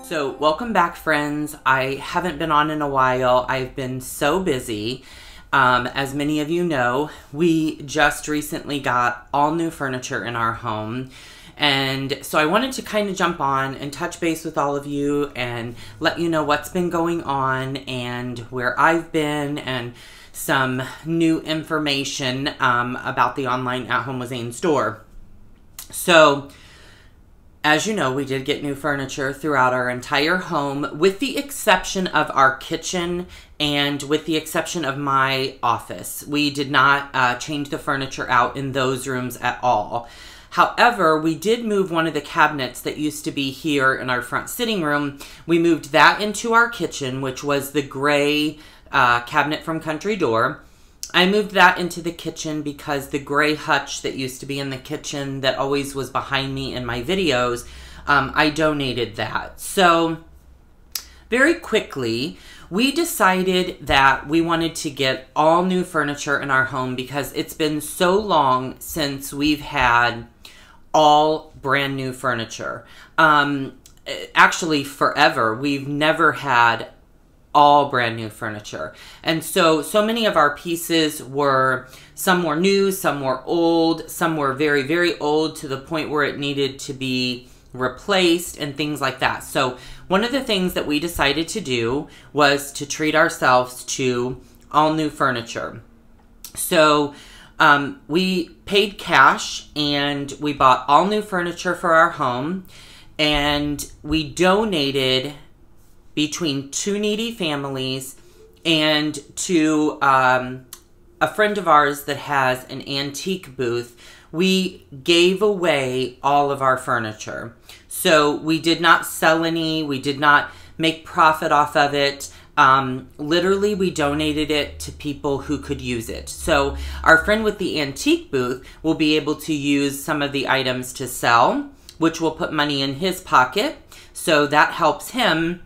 So welcome back, friends. I haven't been on in a while. I've been so busy. As many of you know, we just recently got all new furniture in our home. And so I wanted to kind of jump on and touch base with all of you and let you know what's been going on and where I've been and some new information about the online At Home with Zane store. So, as you know, we did get new furniture throughout our entire home, with the exception of our kitchen and with the exception of my office. We did not change the furniture out in those rooms at all. However, we did move one of the cabinets that used to be here in our front sitting room. We moved that into our kitchen, which was the gray cabinet from Country Door. I moved that into the kitchen because the gray hutch that used to be in the kitchen that always was behind me in my videos, I donated that. So very quickly, we decided that we wanted to get all new furniture in our home because it's been so long since we've had all brand new furniture. Actually, forever. We've never had all brand new furniture. And so many of our pieces were, some were new, some were old, some were very, very old to the point where it needed to be replaced and things like that. So one of the things that we decided to do was to treat ourselves to all new furniture. So we paid cash and we bought all new furniture for our home, and we donated between 2 needy families and to a friend of ours that has an antique booth. We gave away all of our furniture. So we did not sell any. We did not make profit off of it. Literally, we donated it to people who could use it. So our friend with the antique booth will be able to use some of the items to sell, which will put money in his pocket. So that helps him.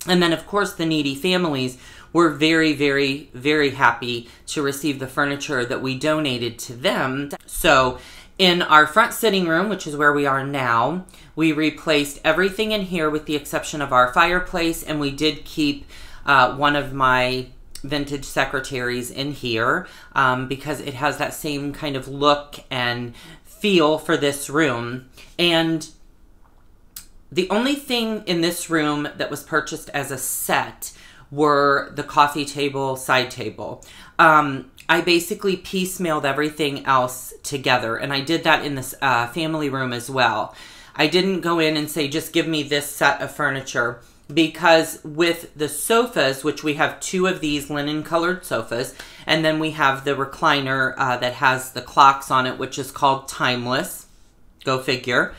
And then, of course, the needy families were very, very, very happy to receive the furniture that we donated to them. So in our front sitting room, which is where we are now, we replaced everything in here with the exception of our fireplace, and we did keep one of my vintage secretaries in here because it has that same kind of look and feel for this room. And the only thing in this room that was purchased as a set were the coffee table, side table. I basically piecemealed everything else together, and I did that in this family room as well. I didn't go in and say, just give me this set of furniture, because with the sofas, which we have 2 of these linen colored sofas, and then we have the recliner that has the clocks on it, which is called Timeless. Go figure.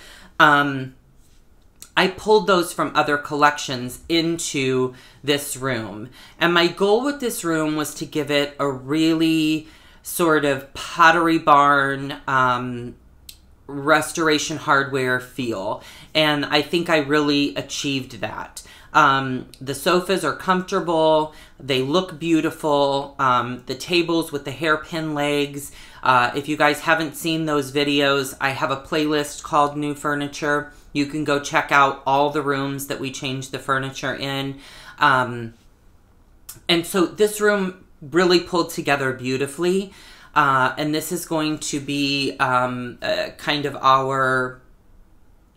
I pulled those from other collections into this room. And my goal with this room was to give it a really sort of Pottery Barn, Restoration Hardware feel. And I think I really achieved that. The sofas are comfortable. They look beautiful. The tables with the hairpin legs. If you guys haven't seen those videos, I have a playlist called New Furniture. You can go check out all the rooms that we changed the furniture in. And so this room really pulled together beautifully. And this is going to be kind of our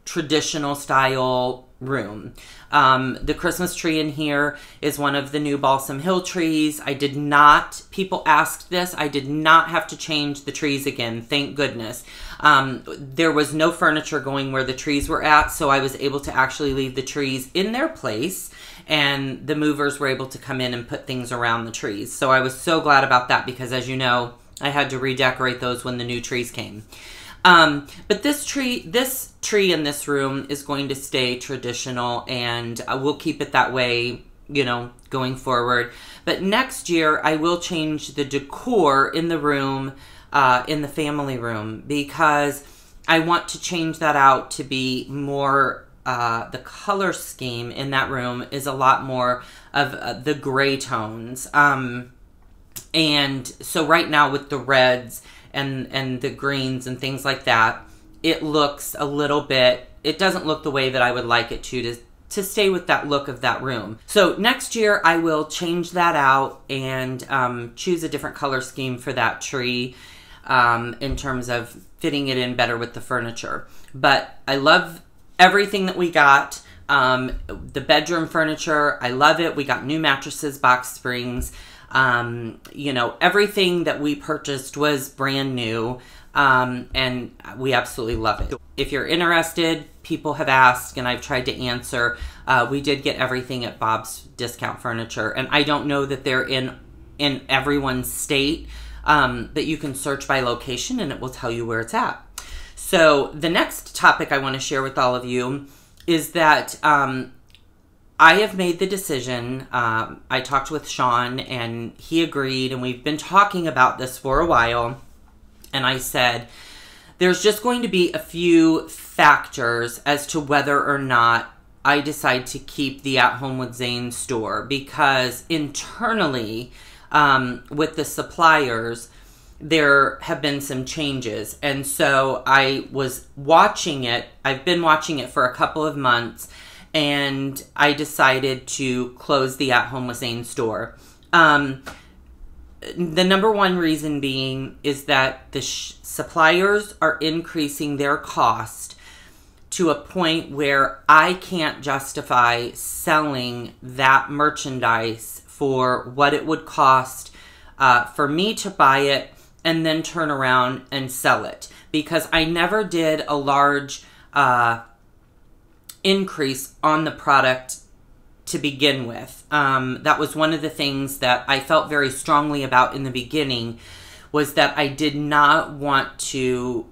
traditional style room. The Christmas tree in here is one of the new Balsam Hill trees. I did not, people asked this, I did not have to change the trees again, thank goodness. There was no furniture going where the trees were at, so I was able to actually leave the trees in their place, and the movers were able to come in and put things around the trees. So I was so glad about that because, as you know, I had to redecorate those when the new trees came. But this tree in this room is going to stay traditional, and we'll keep it that way, you know, going forward. But next year, I will change the decor in the room, in the family room, because I want to change that out to be more, the color scheme in that room is a lot more of the gray tones. And so right now with the reds and the greens and things like that, it looks a little bit, it doesn't look the way that I would like it to to stay with that look of that room. So next year I will change that out and choose a different color scheme for that tree in terms of fitting it in better with the furniture. But I love everything that we got. The bedroom furniture, I love it. We got new mattresses, box springs. You know, everything that we purchased was brand new. And we absolutely love it. If you're interested, people have asked and I've tried to answer. We did get everything at Bob's Discount Furniture, and I don't know that they're in everyone's state, but you can search by location and it will tell you where it's at. So the next topic I want to share with all of you is that I have made the decision. I talked with Sean and he agreed, and we've been talking about this for a while. And I said, there's just going to be a few factors as to whether or not I decide to keep the At Home with Zane store, because internally with the suppliers, there have been some changes. And so I was watching it. I've been watching it for a couple of months, and I decided to close the At Home with Zane store. The number one reason being is that the suppliers are increasing their cost to a point where I can't justify selling that merchandise for what it would cost for me to buy it and then turn around and sell it. Because I never did a large increase on the product to begin with. That was one of the things that I felt very strongly about in the beginning, was that I did not want to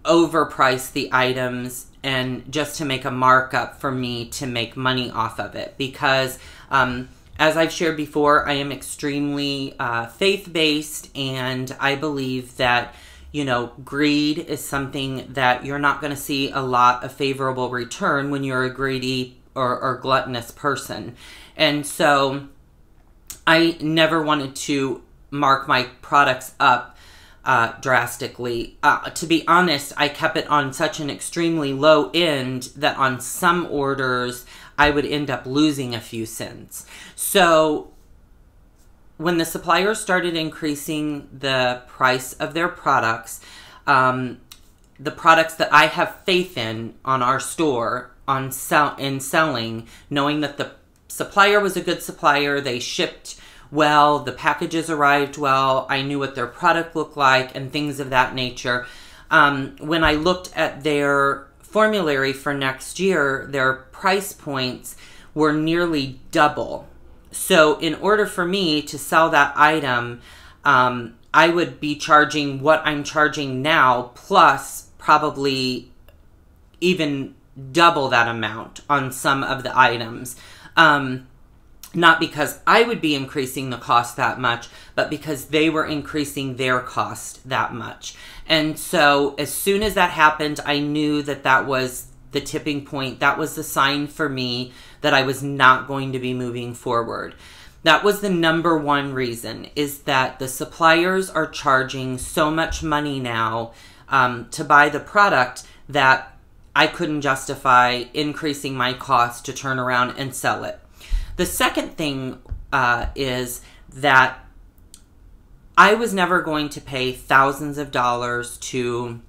overprice the items and just to make a markup for me to make money off of it. Because as I've shared before, I am extremely faith-based, and I believe that, you know, greed is something that you're not going to see a lot of favorable return when you're a greedy or gluttonous person. And so I never wanted to mark my products up drastically. To be honest, I kept it on such an extremely low end that on some orders I would end up losing a few cents. So when the suppliers started increasing the price of their products, the products that I have faith in on our store, in selling, knowing that the supplier was a good supplier, they shipped well, the packages arrived well, I knew what their product looked like, and things of that nature. When I looked at their formulary for next year, their price points were nearly double. So in order for me to sell that item, I would be charging what I'm charging now, plus probably even double that amount on some of the items. Not because I would be increasing the cost that much, but because they were increasing their cost that much. And so as soon as that happened, I knew that that was the tipping point. That was the sign for me that I was not going to be moving forward. That was the number one reason, is that the suppliers are charging so much money now to buy the product that I couldn't justify increasing my cost to turn around and sell it. The second thing is that I was never going to pay thousands of dollars to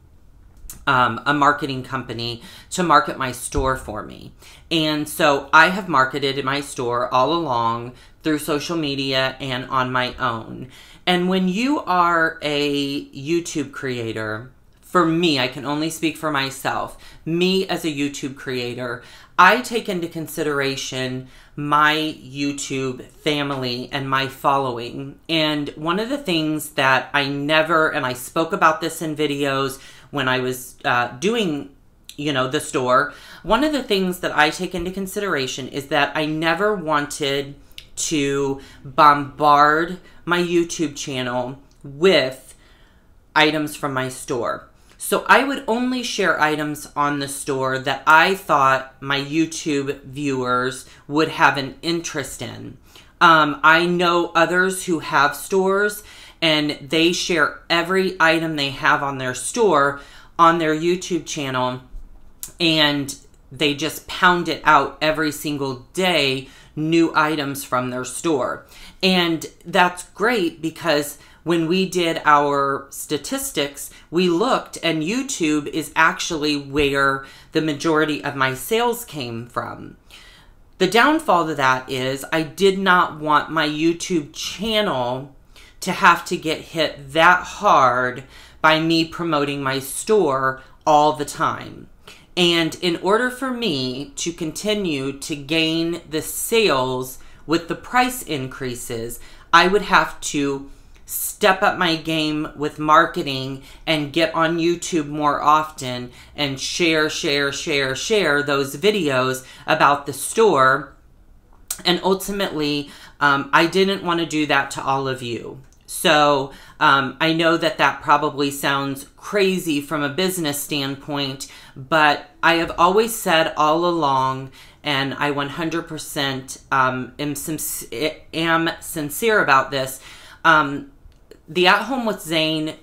a marketing company to market my store for me. And so I have marketed my store all along through social media and on my own. And when you are a YouTube creator, for me, I can only speak for myself, me as a YouTube creator, I take into consideration my YouTube family and my following. And one of the things that I never, and I spoke about this in videos when I was doing, you know, the store, one of the things that I take into consideration is that I never wanted to bombard my YouTube channel with items from my store. So I would only share items on the store that I thought my YouTube viewers would have an interest in. I know others who have stores and they share every item they have on their store on their YouTube channel, and they just pound it out every single day, new items from their store. And that's great because when we did our statistics, we looked, and YouTube is actually where the majority of my sales came from. The downfall to that is I did not want my YouTube channel to have to get hit that hard by me promoting my store all the time. And in order for me to continue to gain the sales with the price increases, I would have to step up my game with marketing and get on YouTube more often and share those videos about the store. And ultimately, I didn't want to do that to all of you. So I know that that probably sounds crazy from a business standpoint, but I have always said all along, and I 100% am sincere about this, the At Home with Zane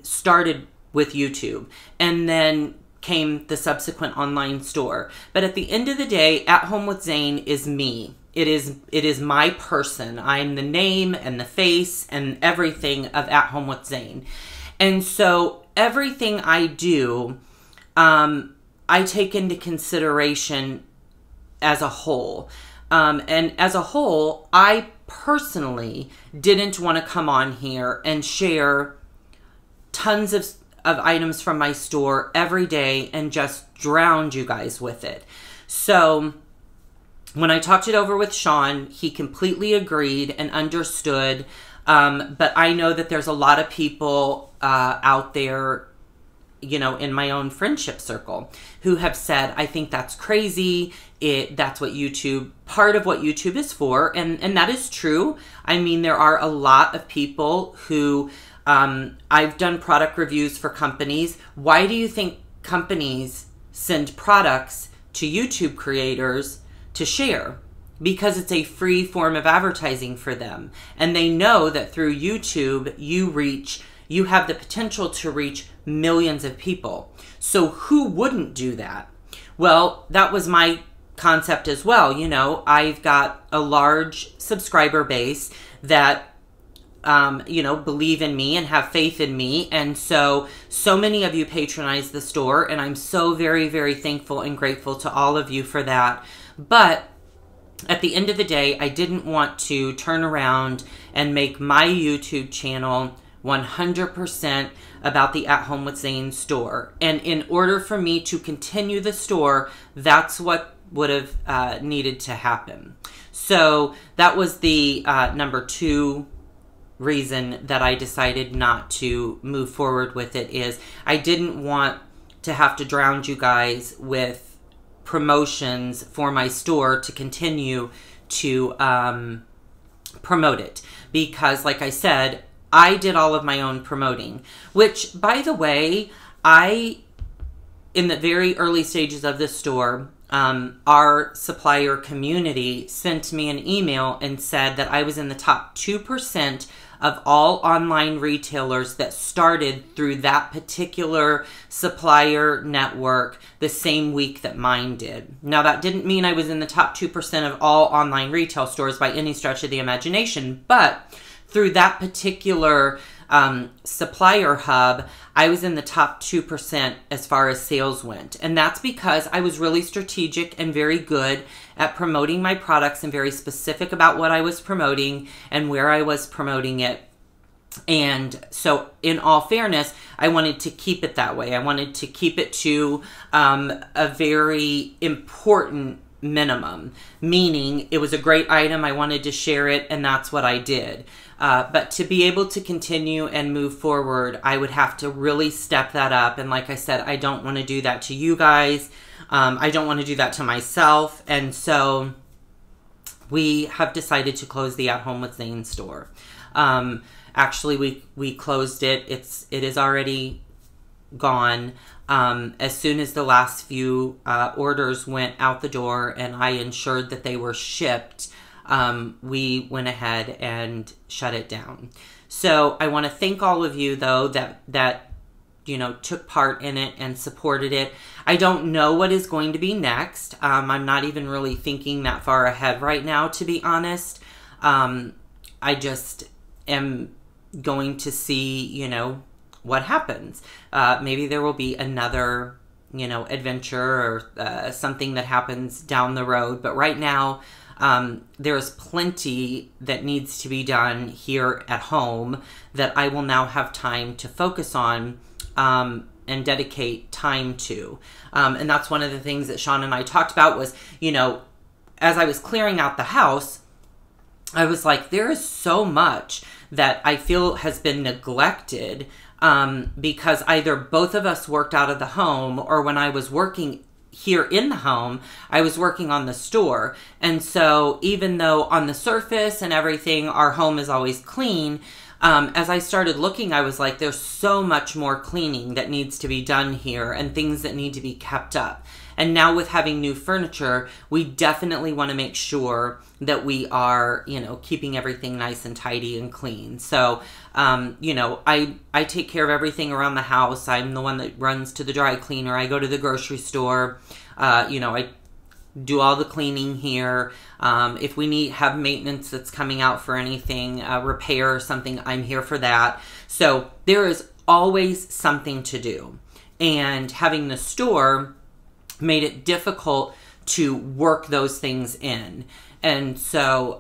started with YouTube, and then came the subsequent online store. But at the end of the day, At Home with Zane is me. It is my person. I'm the name and the face and everything of At Home with Zane. And so everything I do, I take into consideration as a whole. And as a whole, I personally didn't want to come on here and share tons of items from my store every day and just drown you guys with it. So when I talked it over with Sean, he completely agreed and understood. But I know that there's a lot of people out there, you know, in my own friendship circle who have said, I think that's crazy. That's what YouTube, part of what YouTube is for. And that is true. I mean, there are a lot of people who, I've done product reviews for companies. Why do you think companies send products to YouTube creators to share? Because it's a free form of advertising for them. And they know that through YouTube, you have the potential to reach millions of people. So who wouldn't do that? Well, that was my concept as well. You know, I've got a large subscriber base that, you know, believe in me and have faith in me. And so many of you patronize the store, and I'm so very, very thankful and grateful to all of you for that. But at the end of the day, I didn't want to turn around and make my YouTube channel 100% about the At Home with Zane store. And in order for me to continue the store, that's what would have needed to happen. So that was the number 2 reason that I decided not to move forward with it, is I didn't want to have to drown you guys with promotions for my store to continue to promote it. Because like I said, I did all of my own promoting, which, by the way, in the very early stages of the store, our supplier community sent me an email and said that I was in the top 2% of all online retailers that started through that particular supplier network the same week that mine did. Now, that didn't mean I was in the top 2% of all online retail stores by any stretch of the imagination, but through that particular supplier hub, I was in the top 2% as far as sales went. And that's because I was really strategic and very good at promoting my products and very specific about what I was promoting and where I was promoting it. And so in all fairness, I wanted to keep it that way. I wanted to keep it to a very important minimum, meaning it was a great item. I wanted to share it, and that's what I did. But to be able to continue and move forward, I would have to really step that up. And like I said, I don't want to do that to you guys. I don't want to do that to myself. And so we have decided to close the At Home with Zane store. Actually, we closed it. It is already gone. As soon as the last few orders went out the door and I ensured that they were shipped, we went ahead and shut it down. So I want to thank all of you, though, that took part in it and supported it. I don't know what is going to be next. I'm not even really thinking that far ahead right now, to be honest. I just am going to see, what happens. Maybe there will be another, adventure or something that happens down the road. But right now, there's plenty that needs to be done here at home that I will now have time to focus on and dedicate time to. And that's one of the things that Sean and I talked about was, as I was clearing out the house, I was like, there is so much that I feel has been neglected because either both of us worked out of the home, or when I was working here in the home, I was working on the store. And so even though on the surface and everything, our home is always clean, as I started looking, I was like, there's so much more cleaning that needs to be done here and things that need to be kept up. And now with having new furniture, we definitely want to make sure that we are, keeping everything nice and tidy and clean. So, I take care of everything around the house. I'm the one that runs to the dry cleaner. I go to the grocery store. I do all the cleaning here. If we have maintenance that's coming out for anything, repair or something, I'm here for that. So there is always something to do. And having the store made it difficult to work those things in. And so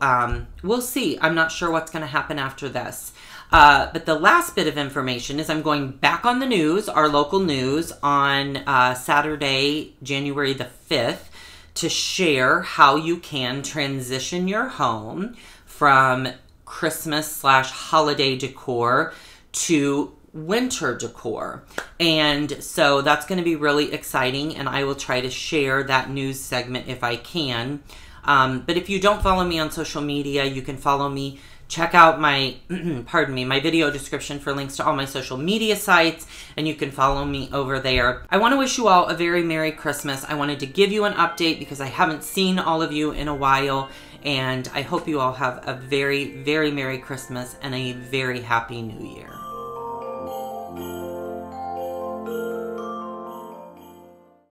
we'll see. I'm not sure what's going to happen after this. But the last bit of information is I'm going back on the news, our local news, on Saturday, January the 5th, to share how you can transition your home from Christmas/holiday decor to winter decor. And so that's going to be really exciting, and I will try to share that news segment if I can. But if you don't follow me on social media, you can follow me. Check out my, my video description for links to all my social media sites, and you can follow me over there. I want to wish you all a very Merry Christmas. I wanted to give you an update because I haven't seen all of you in a while, and I hope you all have a very, very Merry Christmas and a very Happy New Year.